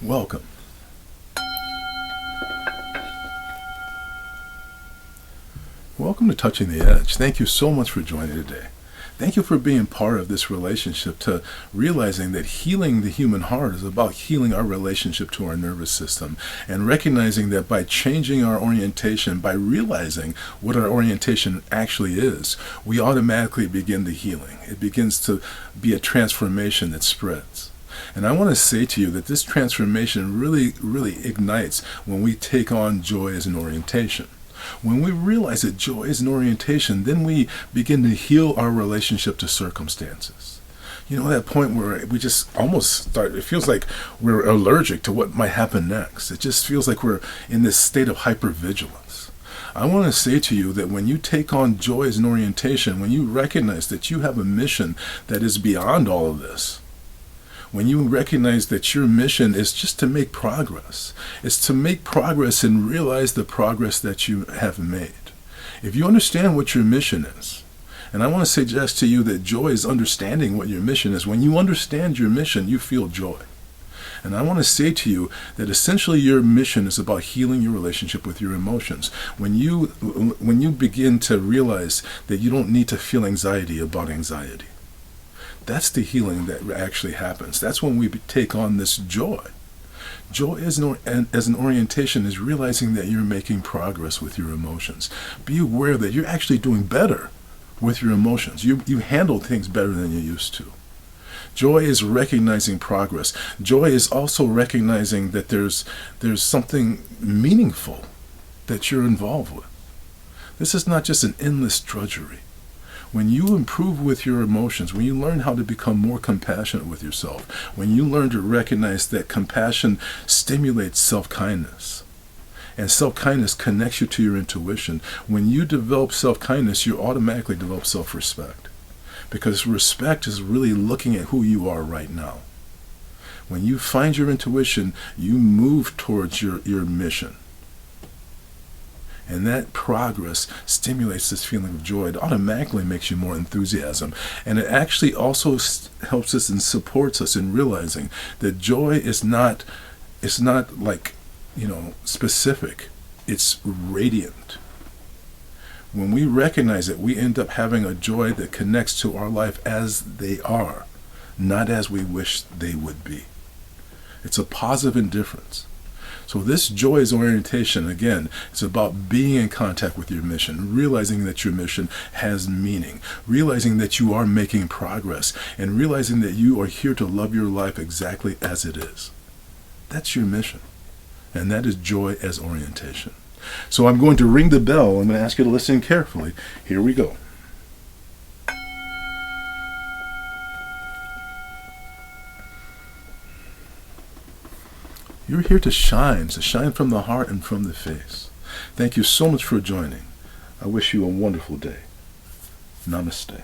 Welcome. Welcome to Touching the Edge. Thank you so much for joining today. Thank you for being part of this relationship, to realizing that healing the human heart is about healing our relationship to our nervous system, and recognizing that by changing our orientation, by realizing what our orientation actually is, we automatically begin the healing. It begins to be a transformation that spreads. And I want to say to you that this transformation really ignites when we take on joy as an orientation. When we realize that joy is an orientation, then we begin to heal our relationship to circumstances. You know, that point where we just almost start, it feels like we're allergic to what might happen next. It just feels like we're in this state of hypervigilance. I want to say to you that when you take on joy as an orientation, when you recognize that you have a mission that is beyond all of this, when you recognize that your mission is just to make progress, it's to make progress and realize the progress that you have made. If you understand what your mission is, and I want to suggest to you that joy is understanding what your mission is. When you understand your mission, you feel joy. And I want to say to you that essentially your mission is about healing your relationship with your emotions. When you begin to realize that you don't need to feel anxiety about anxiety, that's the healing that actually happens. That's when we take on this joy. Joy as an orientation is realizing that you're making progress with your emotions. Be aware that you're actually doing better with your emotions. You handle things better than you used to. Joy is recognizing progress. Joy is also recognizing that there's something meaningful that you're involved with. This is not just an endless drudgery. When you improve with your emotions, when you learn how to become more compassionate with yourself, when you learn to recognize that compassion stimulates self-kindness, and self-kindness connects you to your intuition, when you develop self-kindness, you automatically develop self-respect. Because respect is really looking at who you are right now. When you find your intuition, you move towards your mission. And that progress stimulates this feeling of joy. It automatically makes you more enthusiasm. And it actually also helps us and supports us in realizing that joy is not like, specific. It's radiant. When we recognize it, we end up having a joy that connects to our life as they are, not as we wish they would be. It's a positive indifference. So this joy as orientation, again, it's about being in contact with your mission, realizing that your mission has meaning, realizing that you are making progress, and realizing that you are here to love your life exactly as it is. That's your mission. And that is joy as orientation. So I'm going to ring the bell. I'm going to ask you to listen carefully. Here we go. You're here to shine from the heart and from the face. Thank you so much for joining. I wish you a wonderful day. Namaste.